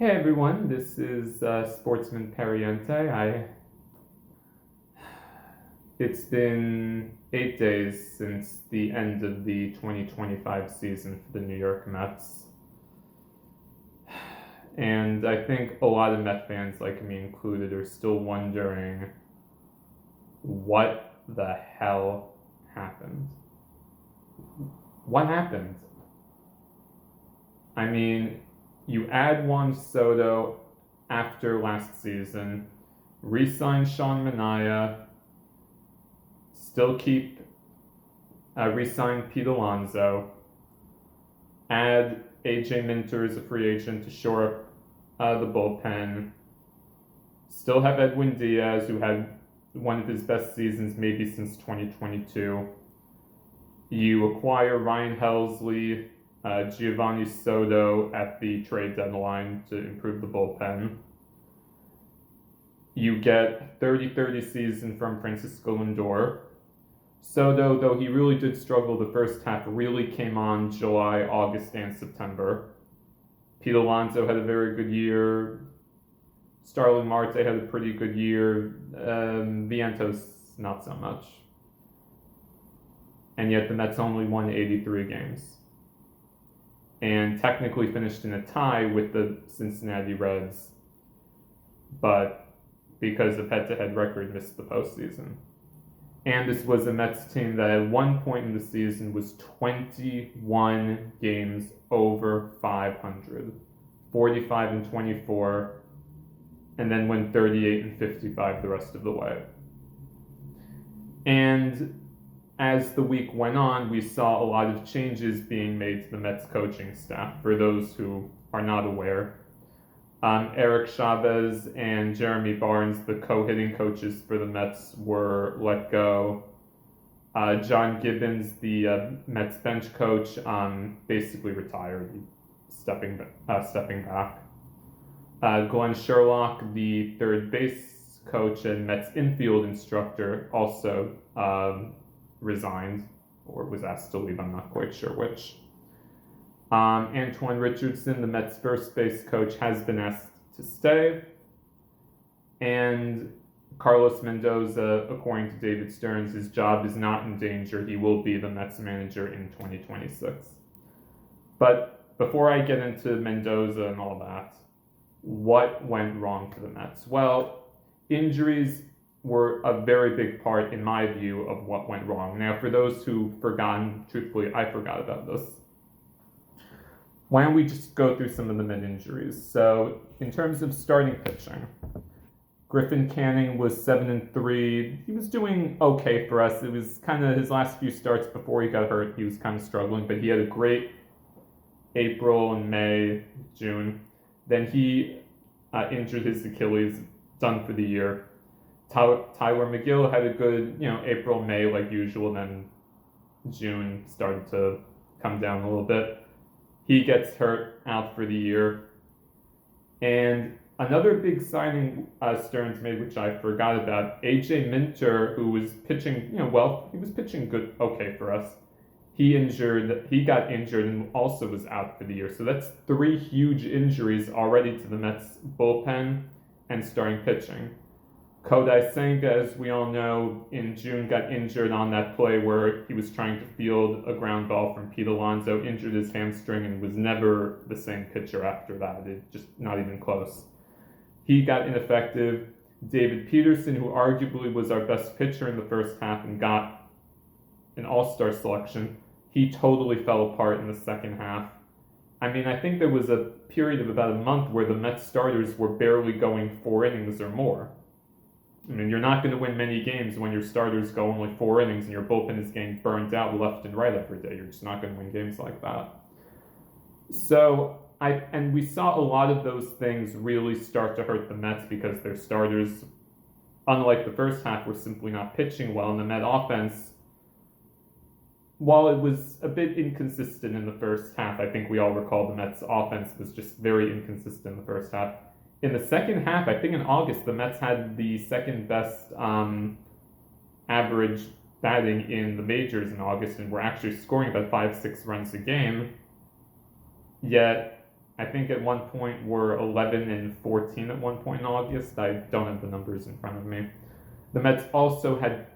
Hey everyone, this is Sportsman Periente. It's been 8 days since the end of the 2025 season for the New York Mets. And I think a lot of Met fans, like me included, are still wondering what the hell happened. What happened? I mean, you add Juan Soto after last season, re-sign Sean Manaea, still keep re-sign Pete Alonso, add AJ Minter as a free agent to shore up the bullpen, still have Edwin Diaz, who had one of his best seasons maybe since 2022. You acquire Ryan Helsley, Giovanni Soto at the trade deadline to improve the bullpen. You get 30-30 season from Francisco Lindor. Soto, though he really did struggle the first half, really came on July, August, and September. Pete Alonso had a very good year. Starling Marte had a pretty good year. Vientos, not so much. And yet the Mets only won 83 games. And technically finished in a tie with the Cincinnati Reds, but because of head-to-head record, missed the postseason. And this was a Mets team that at one point in the season was 21 games over 500, 45-24, and then went 38-55 the rest of the way. And as the week went on, we saw a lot of changes being made to the Mets coaching staff. For those who are not aware, Eric Chavez and Jeremy Barnes, the co-hitting coaches for the Mets, were let go. John Gibbons, the Mets bench coach, basically retired, stepping back. Glenn Sherlock, the third base coach and Mets infield instructor, also resigned or was asked to leave. I'm not quite sure which. Antoine Richardson, the Mets first base coach, has been asked to stay. And Carlos Mendoza, according to David Stearns, his job is not in danger. He will be the Mets manager in 2026. But before I get into Mendoza and all that, what went wrong for the Mets? Well, injuries were a very big part, in my view, of what went wrong. Now, for those who've forgotten, truthfully, I forgot about this. Why don't we just go through some of the Met injuries? So, in terms of starting pitching, Griffin Canning was 7-3. He was doing okay for us. It was kind of his last few starts before he got hurt. He was kind of struggling, but he had a great April and May, June. Then he injured his Achilles, done for the year. Tyler McGill had a good, April, May like usual, then June started to come down a little bit. He gets hurt, out for the year. And another big signing Stearns made, which I forgot about, AJ Minter, who was pitching, he was pitching good, okay for us. He got injured and also was out for the year. So that's 3 huge injuries already to the Mets bullpen and starting pitching. Kodai Senga, as we all know, in June got injured on that play where he was trying to field a ground ball from Pete Alonso, injured his hamstring, and was never the same pitcher after that. It just not even close. He got ineffective. David Peterson, who arguably was our best pitcher in the first half and got an all-star selection, he totally fell apart in the second half. I mean, I think there was a period of about a month where the Mets starters were barely going 4 innings or more. I mean, you're not going to win many games when your starters go only 4 innings and your bullpen is getting burnt out left and right every day. You're just not going to win games like that. So, we saw a lot of those things really start to hurt the Mets because their starters, unlike the first half, were simply not pitching well. And the Met offense, while it was a bit inconsistent in the first half, I think we all recall the Mets offense was just very inconsistent in the first half. In the second half, I think in August, the Mets had the second best average batting in the majors in August and were actually scoring about 5-6 runs a game. Yet, I think at one point were 11-14 at one point in August. I don't have the numbers in front of me. The Mets also had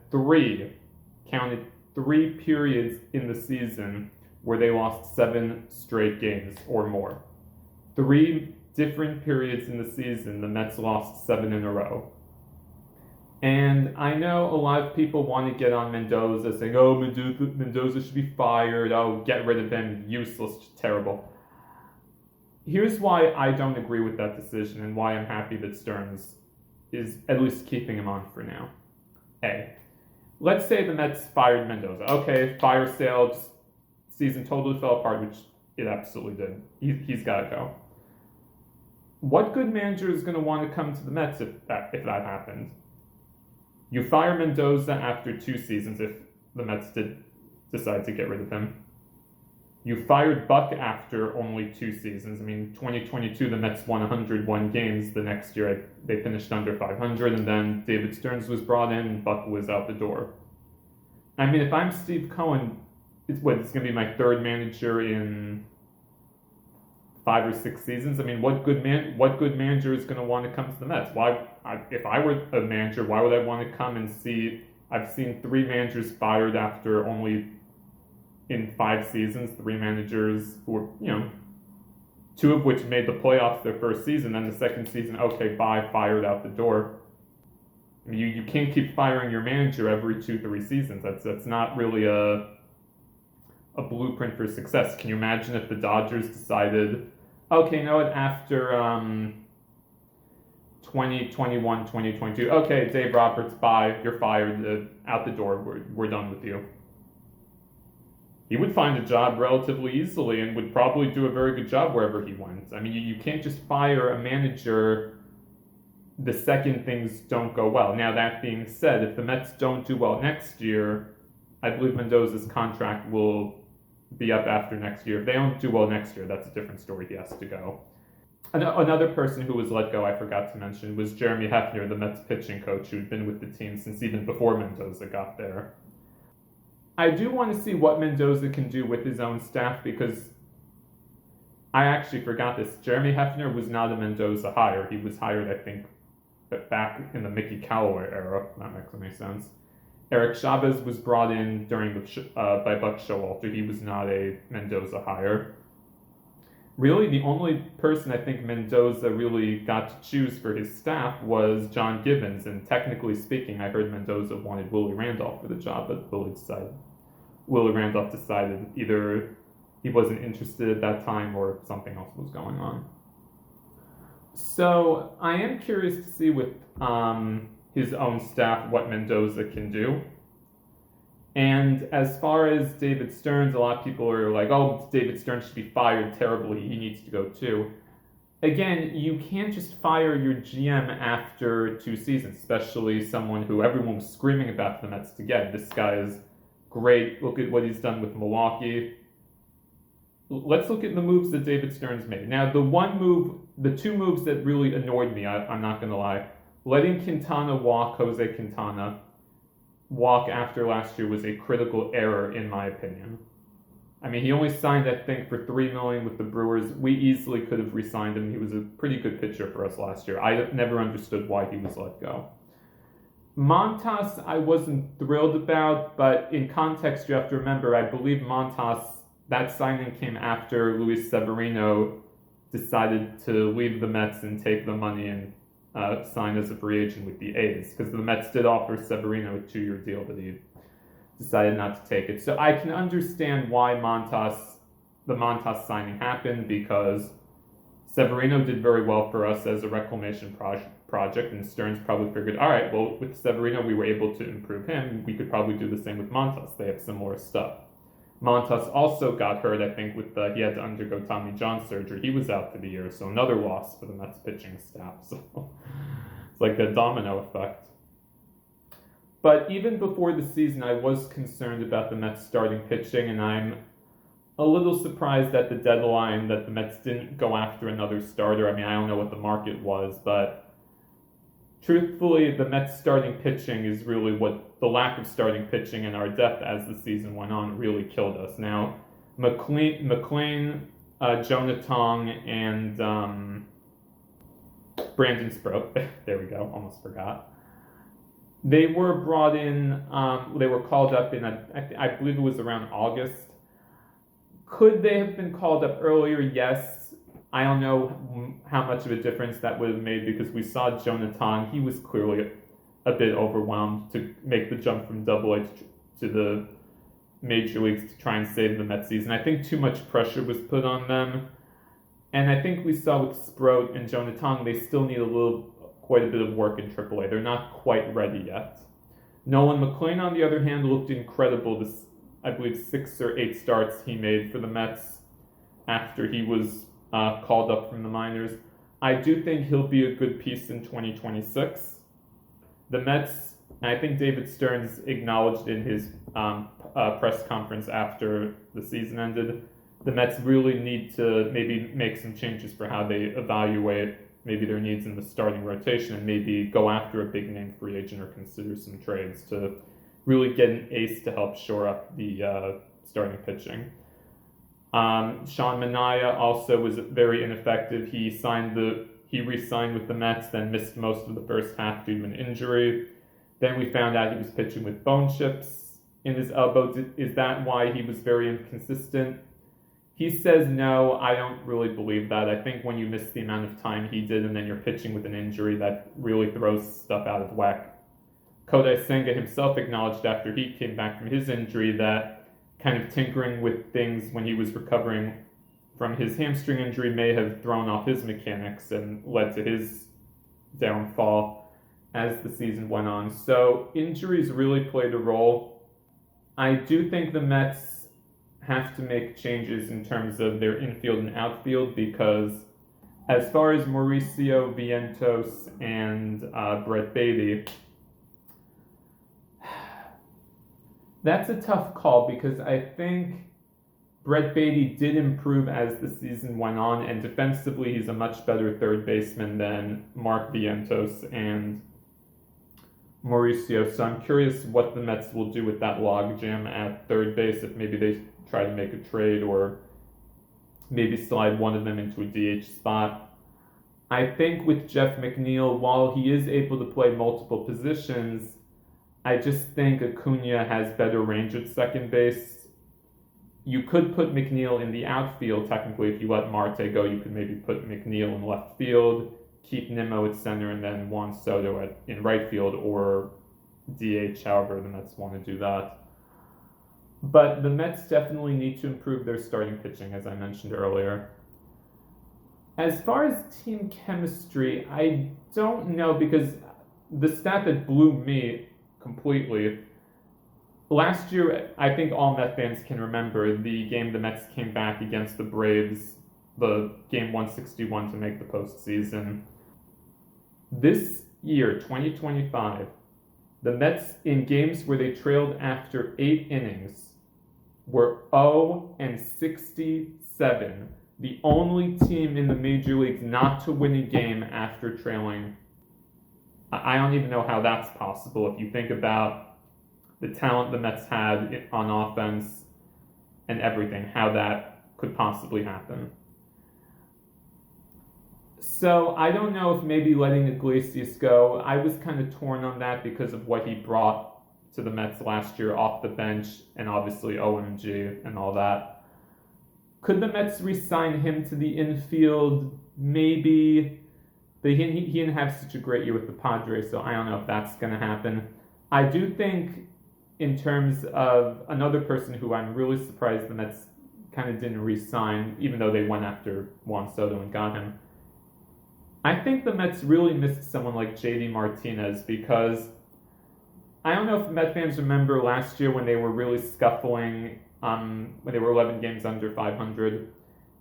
counted three periods in the season where they lost 7 straight games or more. 3 different periods in the season, the Mets lost 7 in a row. And I know a lot of people want to get on Mendoza, saying, oh, Mendoza should be fired, oh, get rid of him, useless, terrible. Here's why I don't agree with that decision and why I'm happy that Stearns is at least keeping him on for now. Let's say the Mets fired Mendoza. Okay, fire sale, just season totally fell apart, which it absolutely did. He's got to go. What good manager is going to want to come to the Mets if that happened? You fire Mendoza after 2 seasons if the Mets did decide to get rid of him. You fired Buck after only 2 seasons. I mean, 2022, the Mets won 101 games. The next year, they finished under 500, and then David Stearns was brought in, and Buck was out the door. I mean, if I'm Steve Cohen, it's going to be my 3rd manager in 5 or 6 seasons. I mean, what good manager is going to want to come to the Mets? If I were a manager, why would I want to come and see? I've seen 3 managers fired after only in 5 seasons. 3 managers who were, 2 of which made the playoffs their first season. Then the second season, okay, bye, fired out the door. I mean, you can't keep firing your manager every 2-3 seasons. That's not really a blueprint for success. Can you imagine if the Dodgers decided, okay, you know what, after 2021, 2022, okay, Dave Roberts, bye, you're fired, out the door, we're done with you. He would find a job relatively easily and would probably do a very good job wherever he went. I mean, you can't just fire a manager the second things don't go well. Now, that being said, if the Mets don't do well next year, I believe Mendoza's contract will be up after next year. If they don't do well next year, that's a different story. He has to go. Another person who was let go, I forgot to mention, was Jeremy Hefner, the Mets pitching coach, who had been with the team since even before Mendoza got there. I do want to see what Mendoza can do with his own staff, because I actually forgot this. Jeremy Hefner was not a Mendoza hire. He was hired, I think, back in the Mickey Callaway era. That makes any sense. Eric Chavez was brought in during by Buck Showalter. He was not a Mendoza hire. Really, the only person I think Mendoza really got to choose for his staff was John Gibbons, and technically speaking, I heard Mendoza wanted Willie Randolph for the job, but Willie Randolph decided either he wasn't interested at that time or something else was going on. So I am curious to see with his own staff what Mendoza can do. And as far as David Stearns, a lot of people are like, oh, David Stearns should be fired terribly, he needs to go too. Again, you can't just fire your GM after 2 seasons, especially someone who everyone was screaming about the Mets to get. This guy is great. Look at what he's done with Milwaukee. Let's look at the moves that David Stearns made. Now, the 2 moves that really annoyed me, I'm not going to lie, letting Jose Quintana walk after last year was a critical error in my opinion. I mean, he only signed, I think, for $3 million with the Brewers. We easily could have re-signed him. He was a pretty good pitcher for us last year. I never understood why he was let go. Montas, I wasn't thrilled about, but in context, you have to remember, I believe Montas, that signing came after Luis Severino decided to leave the Mets and take the money and sign as a free agent with the A's, because the Mets did offer Severino a 2-year deal, but he decided not to take it. So I can understand why the Montas signing happened, because Severino did very well for us as a reclamation project, and Stearns probably figured, all right, well, with Severino, we were able to improve him. We could probably do the same with Montas. They have similar stuff. Montas also got hurt, I think, he had to undergo Tommy John surgery. He was out for the year, so another loss for the Mets pitching staff. So it's like a domino effect. But even before the season, I was concerned about the Mets starting pitching, and I'm a little surprised at the deadline that the Mets didn't go after another starter. I mean, I don't know what the market was, but truthfully, the Mets starting pitching is really what the lack of starting pitching and our depth as the season went on really killed us. Now, McLean Jonah Tong and Brandon Sproat. There we go. Almost forgot. They were brought in. They were called up in I believe it was around August. Could they have been called up earlier? Yes. I don't know how much of a difference that would have made because we saw Jonah Tong. He was clearly a bit overwhelmed to make the jump from Double-A to the major leagues to try and save the Mets season. I think too much pressure was put on them. And I think we saw with Sproat and Jonah Tong, they still need quite a bit of work in AAA. They're not quite ready yet. Nolan McLean, on the other hand, looked incredible. This, I believe, 6 or 8 starts he made for the Mets after he was called up from the minors. I do think he'll be a good piece in 2026. The Mets, and I think David Stearns acknowledged in his press conference after the season ended, the Mets really need to maybe make some changes for how they evaluate maybe their needs in the starting rotation and maybe go after a big name free agent or consider some trades to really get an ace to help shore up the starting pitching. Sean Manaea also was very ineffective. He re-signed with the Mets, then missed most of the first half due to an injury. Then we found out he was pitching with bone chips in his elbow. Is that why he was very inconsistent? He says no. I don't really believe that. I think when you miss the amount of time he did and then you're pitching with an injury, that really throws stuff out of whack. Kodai Senga himself acknowledged after he came back from his injury that kind of tinkering with things when he was recovering from his hamstring injury may have thrown off his mechanics and led to his downfall as the season went on. So injuries really played a role. I do think the Mets have to make changes in terms of their infield and outfield because as far as Mauricio Vientos and Brett Baty, that's a tough call because I think Brett Baty did improve as the season went on, and defensively he's a much better third baseman than Mark Vientos and Mauricio. So I'm curious what the Mets will do with that logjam at third base, if maybe they try to make a trade or maybe slide one of them into a DH spot. I think with Jeff McNeil, while he is able to play multiple positions, I just think Acuna has better range at second base. You could put McNeil in the outfield, technically. If you let Marte go, you could maybe put McNeil in left field, keep Nimmo at center, and then Juan Soto in right field or DH, however the Mets want to do that. But the Mets definitely need to improve their starting pitching, as I mentioned earlier. As far as team chemistry, I don't know, because the stat that blew me completely, last year, I think all Met fans can remember the game the Mets came back against the Braves, the game 161 to make the postseason. This year, 2025, the Mets, in games where they trailed after 8 innings, were 0-67, the only team in the major leagues not to win a game after trailing. I don't even know how that's possible if you think about the talent the Mets had on offense and everything, how that could possibly happen. So I don't know if maybe letting Iglesias go, I was kind of torn on that because of what he brought to the Mets last year off the bench and obviously OMG and all that. Could the Mets re-sign him to the infield? Maybe. He didn't have such a great year with the Padres, so I don't know if that's going to happen. I do think in terms of another person who I'm really surprised the Mets kind of didn't re-sign, even though they went after Juan Soto and got him. I think the Mets really missed someone like JD Martinez because I don't know if Met fans remember last year when they were really scuffling, when they were 11 games under 500.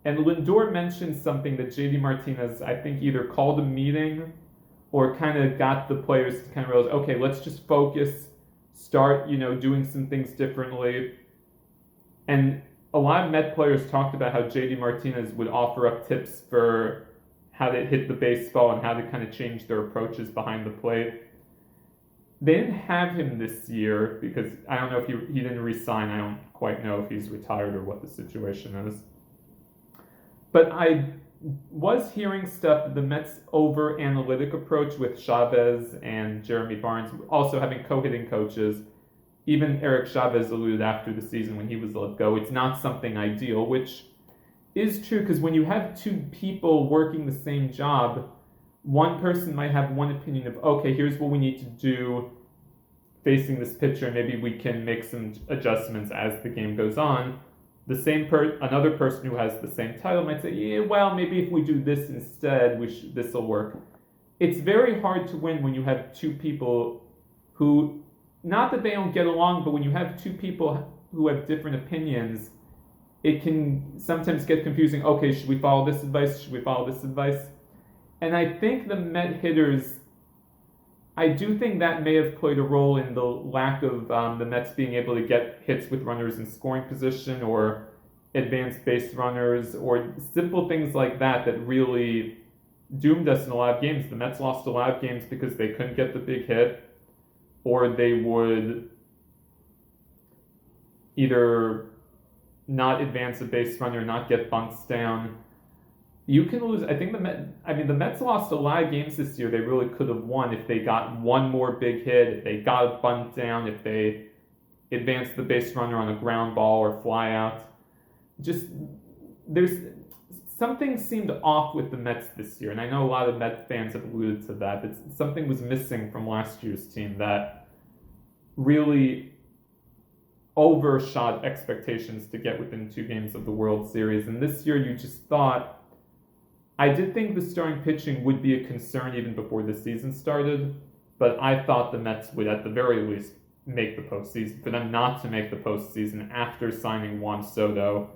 And Lindor mentioned something that JD Martinez, I think, either called a meeting or kind of got the players to kind of realize, okay, let's just focus, start, doing some things differently. And a lot of Met players talked about how JD Martinez would offer up tips for how to hit the baseball and how to kind of change their approaches behind the plate. They didn't have him this year because I don't know if he didn't re-sign. I don't quite know if he's retired or what the situation is. But I was hearing stuff that the Mets' over-analytic approach with Chavez and Jeremy Barnes, also having co-hitting coaches, even Eric Chavez alluded after the season when he was let go, it's not something ideal, which is true because when you have two people working the same job, one person might have one opinion of, okay, here's what we need to do facing this pitcher, and maybe we can make some adjustments as the game goes on. The same another person who has the same title might say, yeah, well, maybe if we do this instead, this will work. It's very hard to win when you have two people who, not that they don't get along, but when you have two people who have different opinions, it can sometimes get confusing. Okay, should we follow this advice? Should we follow this advice? And I think the Met hitters, I do think that may have played a role in the lack of the Mets being able to get hits with runners in scoring position or advanced base runners or simple things like that that really doomed us in a lot of games. The Mets lost a lot of games because they couldn't get the big hit, or they would either not advance a base runner, not get bunts down. You can lose. I think the Mets lost a lot of games this year they really could have won if they got one more big hit, if they got a bunt down, if they advanced the base runner on a ground ball or fly out. Just there's something seemed off with the Mets this year, and I know a lot of Met fans have alluded to that. Something was missing from last year's team that really overshot expectations to get within 2 games of the World Series. And this year you just thought, I did think the starting pitching would be a concern even before the season started, but I thought the Mets would at the very least make the postseason. For them not to make the postseason after signing Juan Soto,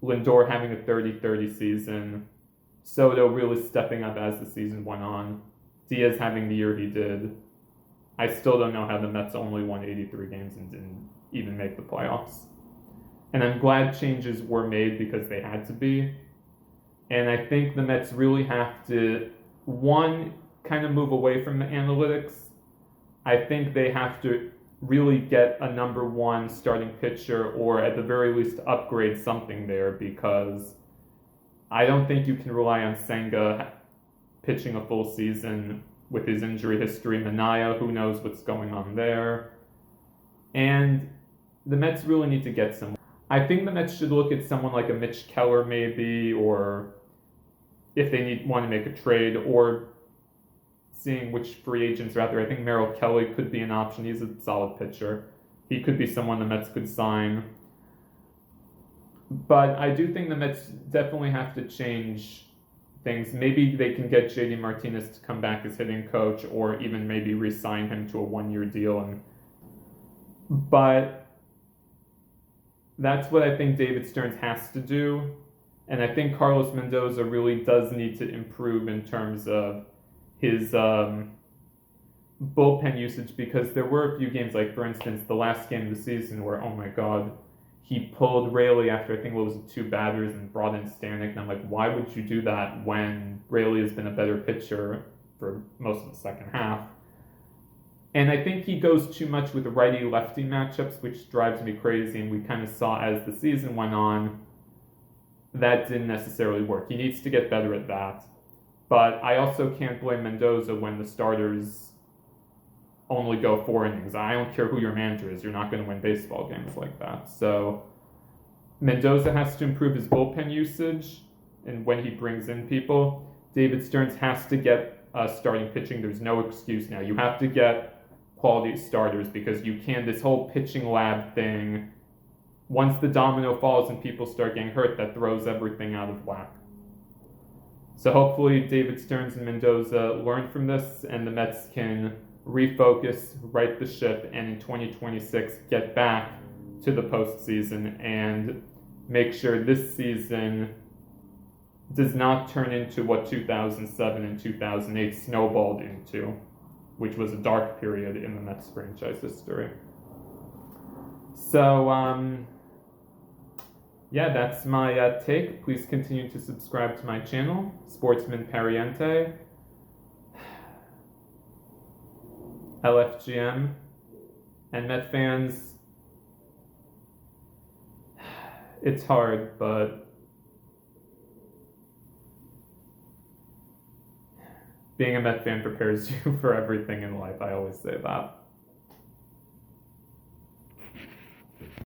Lindor having a 30-30 season, Soto really stepping up as the season went on, Diaz having the year he did, I still don't know how the Mets only won 83 games and didn't even make the playoffs. And I'm glad changes were made because they had to be. And I think the Mets really have to, one, kind of move away from the analytics. I think they have to really get a number 1 starting pitcher, or at the very least upgrade something there, because I don't think you can rely on Senga pitching a full season with his injury history. Minaya, who knows what's going on there. And the Mets really need to get someone. I think the Mets should look at someone like a Mitch Keller maybe, or if they want to make a trade, or seeing which free agents are out there. I think Merrill Kelly could be an option. He's a solid pitcher. He could be someone the Mets could sign. But I do think the Mets definitely have to change things. Maybe they can get JD Martinez to come back as hitting coach, or even maybe re-sign him to a 1-year deal. But that's what I think David Stearns has to do. And I think Carlos Mendoza really does need to improve in terms of his bullpen usage, because there were a few games, like for instance, the last game of the season where, oh my God, he pulled Raley after I think what was it, 2 batters and brought in Stanek. And I'm like, why would you do that when Raley has been a better pitcher for most of the second half? And I think he goes too much with righty-lefty matchups, which drives me crazy. And we kind of saw as the season went on, that didn't necessarily work. He needs to get better at that. But I also can't blame Mendoza when the starters only go 4 innings. I don't care who your manager is. You're not going to win baseball games like that. So Mendoza has to improve his bullpen usage and when he brings in people. David Stearns has to get starting pitching. There's no excuse now. You have to get quality starters, because you can, this whole pitching lab thing, once the domino falls and people start getting hurt, that throws everything out of whack. So hopefully David Stearns and Mendoza learn from this, and the Mets can refocus, right the ship, and in 2026 get back to the postseason and make sure this season does not turn into what 2007 and 2008 snowballed into, which was a dark period in the Mets franchise history. So, yeah, that's my take. Please continue to subscribe to my channel, Sportsman Pariente, LFGM, and Met fans, it's hard, but being a Met fan prepares you for everything in life. I always say that.